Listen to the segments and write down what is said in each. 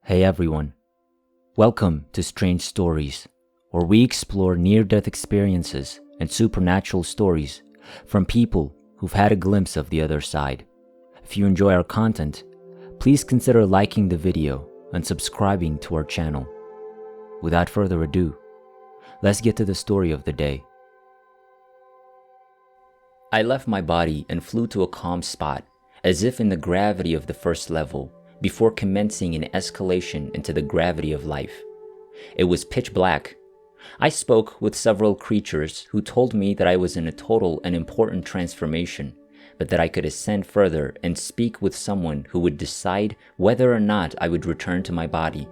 Hey everyone, welcome to Strange Stories, where we explore near-death experiences and supernatural stories from people who've had a glimpse of the other side. If you enjoy our content, please consider liking the video and subscribing to our channel. Without further ado, let's get to the story of the day. I left my body and flew to a calm spot, as if in the gravity of the first level, before commencing an escalation into the gravity of life. It was pitch black. I spoke with several creatures who told me that I was in a total and important transformation, but that I could ascend further and speak with someone who would decide whether or not I would return to my body.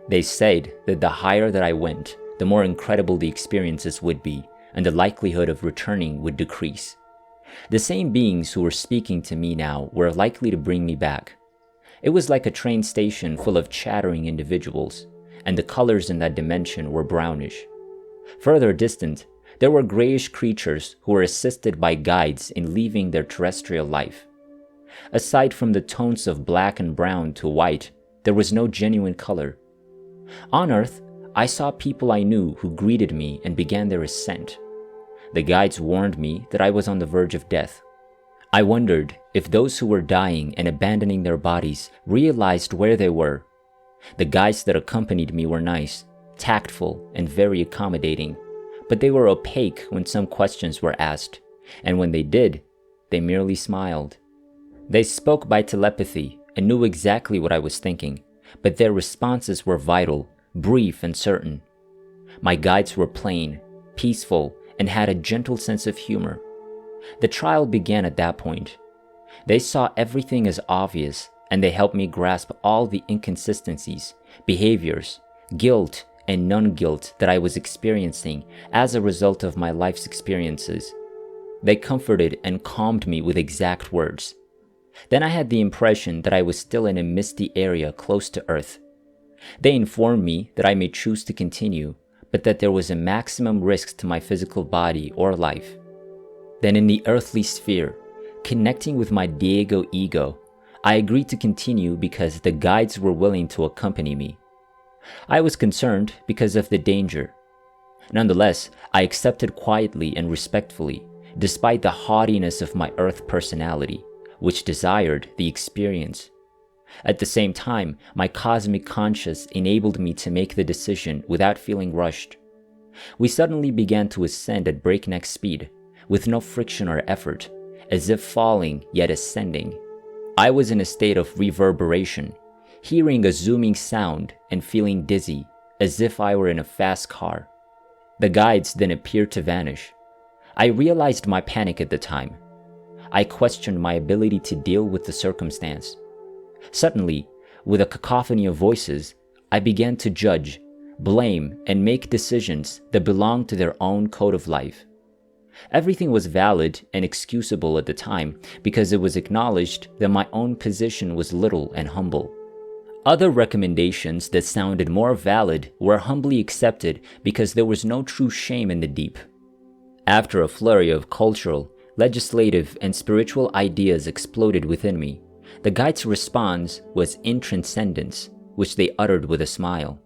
They said that the higher that I went, the more incredible the experiences would be, and the likelihood of returning would decrease. The same beings who were speaking to me now were likely to bring me back. It was like a train station full of chattering individuals, and the colors in that dimension were brownish. Further distant, there were grayish creatures who were assisted by guides in leaving their terrestrial life. Aside from the tones of black and brown to white, there was no genuine color. On Earth, I saw people I knew who greeted me and began their ascent. The guides warned me that I was on the verge of death. I wondered if those who were dying and abandoning their bodies realized where they were. The guides that accompanied me were nice, tactful, and very accommodating, but they were opaque when some questions were asked, and when they did, they merely smiled. They spoke by telepathy and knew exactly what I was thinking, but their responses were vital, brief, and certain. My guides were plain, peaceful, and had a gentle sense of humor. The trial began at that point. They saw everything as obvious, and they helped me grasp all the inconsistencies, behaviors, guilt, and non-guilt that I was experiencing as a result of my life's experiences. They comforted and calmed me with exact words. Then I had the impression that I was still in a misty area close to Earth. They informed me that I may choose to continue, but that there was a maximum risk to my physical body or life. Then in the earthly sphere, connecting with my Diego ego, I agreed to continue because the guides were willing to accompany me. I was concerned because of the danger. Nonetheless, I accepted quietly and respectfully, despite the haughtiness of my Earth personality, which desired the experience. At the same time, my cosmic conscience enabled me to make the decision without feeling rushed. We suddenly began to ascend at breakneck speed, with no friction or effort, as if falling yet ascending. I was in a state of reverberation, hearing a zooming sound and feeling dizzy, as if I were in a fast car. The guides then appeared to vanish. I realized my panic at the time. I questioned my ability to deal with the circumstance. Suddenly, with a cacophony of voices, I began to judge, blame, and make decisions that belonged to their own code of life. Everything was valid and excusable at the time because it was acknowledged that my own position was little and humble. Other recommendations that sounded more valid were humbly accepted because there was no true shame in the deep. After a flurry of cultural, legislative, and spiritual ideas exploded within me, the guide's response was intranscendence, which they uttered with a smile.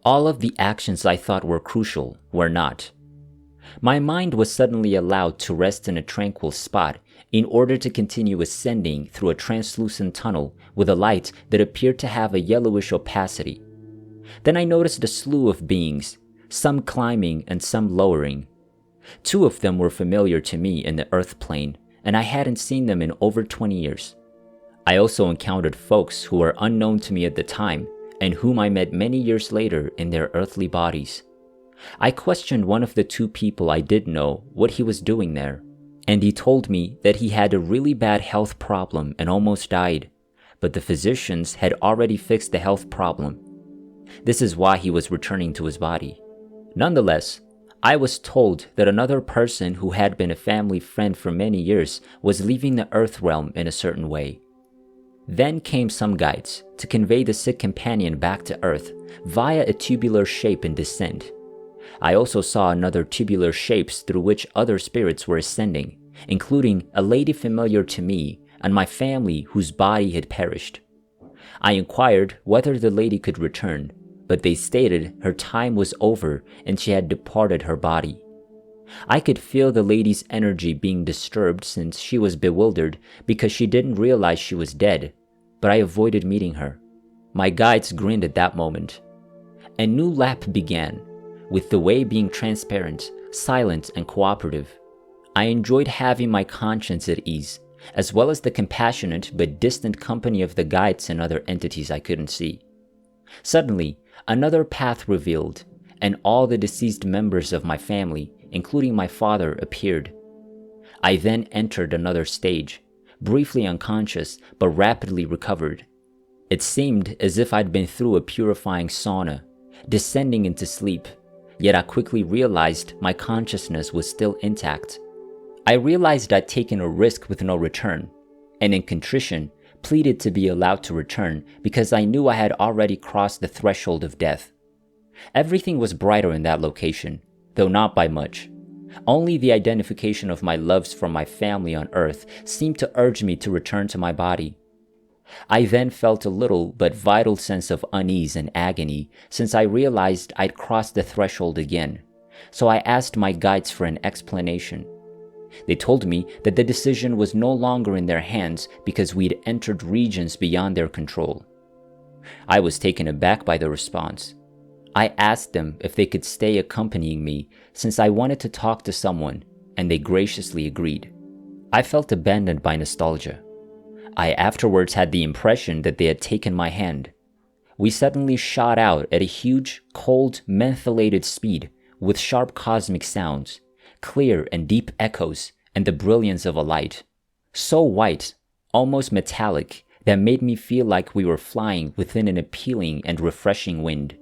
All of the actions I thought were crucial were not. My mind was suddenly allowed to rest in a tranquil spot in order to continue ascending through a translucent tunnel with a light that appeared to have a yellowish opacity. Then I noticed a slew of beings, some climbing and some lowering. Two of them were familiar to me in the Earth plane, and I hadn't seen them in over 20 years. I also encountered folks who were unknown to me at the time and whom I met many years later in their earthly bodies. I questioned one of the two people I did know what he was doing there, and he told me that he had a really bad health problem and almost died, but the physicians had already fixed the health problem. This is why he was returning to his body. Nonetheless, I was told that another person who had been a family friend for many years was leaving the Earth realm in a certain way. Then came some guides to convey the sick companion back to Earth via a tubular shape in descent. I also saw another tubular shapes through which other spirits were ascending, including a lady familiar to me and my family whose body had perished. I inquired whether the lady could return, but they stated her time was over and she had departed her body. I could feel the lady's energy being disturbed since she was bewildered because she didn't realize she was dead, but I avoided meeting her. My guides grinned at that moment. A new lap began, with the way being transparent, silent, and cooperative. I enjoyed having my conscience at ease, as well as the compassionate but distant company of the guides and other entities I couldn't see. Suddenly, another path revealed, and all the deceased members of my family, including my father, appeared. I then entered another stage, briefly unconscious but rapidly recovered. It seemed as if I'd been through a purifying sauna, descending into sleep, yet I quickly realized my consciousness was still intact. I realized I'd taken a risk with no return, and in contrition, pleaded to be allowed to return because I knew I had already crossed the threshold of death. Everything was brighter in that location, though not by much. Only the identification of my loves from my family on Earth seemed to urge me to return to my body. I then felt a little but vital sense of unease and agony since I realized I'd crossed the threshold again, so I asked my guides for an explanation. They told me that the decision was no longer in their hands because we'd entered regions beyond their control. I was taken aback by the response. I asked them if they could stay accompanying me since I wanted to talk to someone, and they graciously agreed. I felt abandoned by nostalgia. I afterwards had the impression that they had taken my hand. We suddenly shot out at a huge, cold, mentholated speed with sharp cosmic sounds, clear and deep echoes, and the brilliance of a light. So white, almost metallic, that made me feel like we were flying within an appealing and refreshing wind.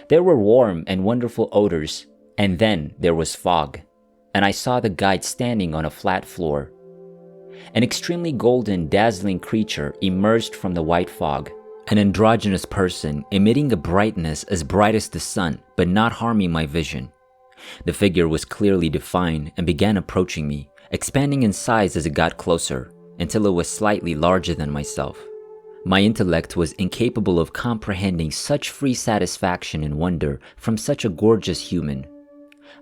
There were warm and wonderful odors, and then there was fog, and I saw the guide standing on a flat floor. An extremely golden, dazzling creature emerged from the white fog, an androgynous person emitting a brightness as bright as the sun, but not harming my vision. The figure was clearly defined and began approaching me, expanding in size as it got closer, until it was slightly larger than myself. My intellect was incapable of comprehending such free satisfaction and wonder from such a gorgeous human.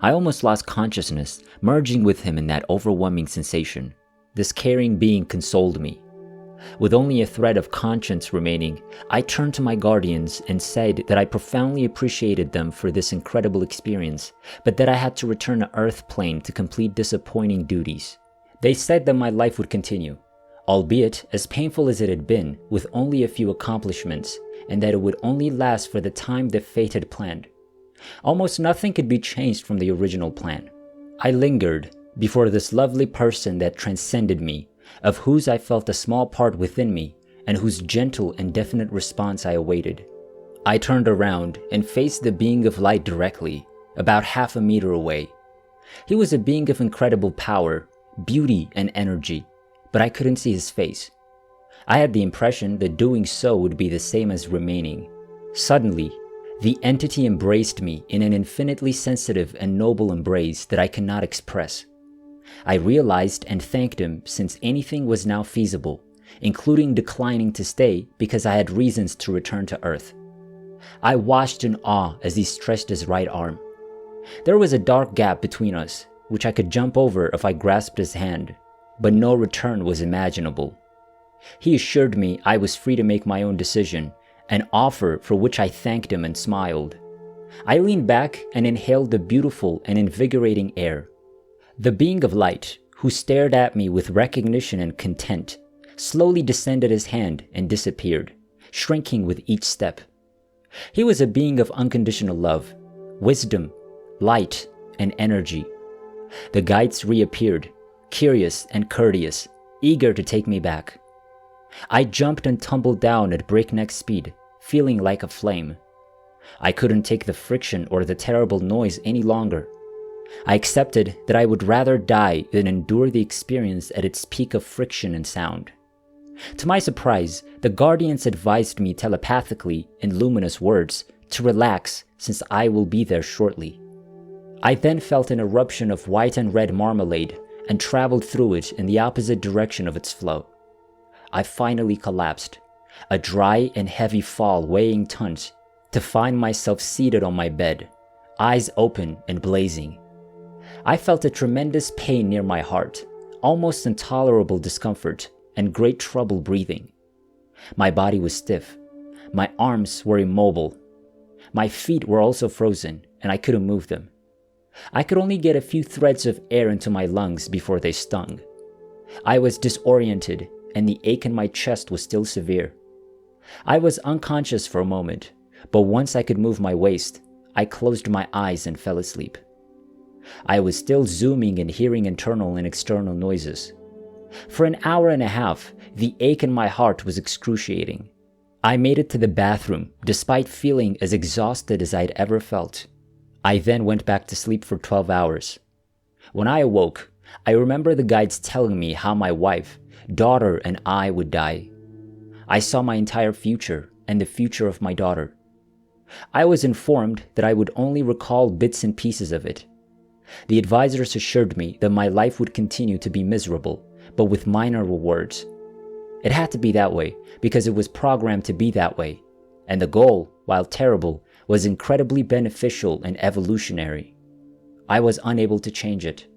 I almost lost consciousness, merging with him in that overwhelming sensation. This caring being consoled me. With only a thread of conscience remaining, I turned to my guardians and said that I profoundly appreciated them for this incredible experience, but that I had to return to Earth plane to complete disappointing duties. They said that my life would continue, albeit as painful as it had been, with only a few accomplishments, and that it would only last for the time that fate had planned. Almost nothing could be changed from the original plan. I lingered before this lovely person that transcended me, of whose I felt a small part within me, and whose gentle and definite response I awaited. I turned around and faced the being of light directly, about half a meter away. He was a being of incredible power, beauty, and energy, but I couldn't see his face. I had the impression that doing so would be the same as remaining. Suddenly, the entity embraced me in an infinitely sensitive and noble embrace that I cannot express. I realized and thanked him since anything was now feasible, including declining to stay because I had reasons to return to Earth. I watched in awe as he stretched his right arm. There was a dark gap between us, which I could jump over if I grasped his hand, but no return was imaginable. He assured me I was free to make my own decision, an offer for which I thanked him and smiled. I leaned back and inhaled the beautiful and invigorating air. The being of light, who stared at me with recognition and content, slowly descended his hand and disappeared, shrinking with each step. He was a being of unconditional love, wisdom, light, and energy. The guides reappeared, curious and courteous, eager to take me back. I jumped and tumbled down at breakneck speed, feeling like a flame. I couldn't take the friction or the terrible noise any longer. I accepted that I would rather die than endure the experience at its peak of friction and sound. To my surprise, the guardians advised me telepathically in luminous words to relax since I will be there shortly. I then felt an eruption of white and red marmalade and traveled through it in the opposite direction of its flow. I finally collapsed, a dry and heavy fall weighing tons, to find myself seated on my bed, eyes open and blazing. I felt a tremendous pain near my heart, almost intolerable discomfort, and great trouble breathing. My body was stiff. My arms were immobile. My feet were also frozen, and I couldn't move them. I could only get a few threads of air into my lungs before they stung. I was disoriented, and the ache in my chest was still severe. I was unconscious for a moment, but once I could move my waist, I closed my eyes and fell asleep. I was still zooming and hearing internal and external noises. For an hour and a half, the ache in my heart was excruciating. I made it to the bathroom, despite feeling as exhausted as I'd ever felt. I then went back to sleep for 12 hours. When I awoke, I remember the guides telling me how my wife, daughter, and I would die. I saw my entire future and the future of my daughter. I was informed that I would only recall bits and pieces of it. The advisors assured me that my life would continue to be miserable, but with minor rewards. It had to be that way because it was programmed to be that way, and the goal, while terrible, was incredibly beneficial and evolutionary. I was unable to change it.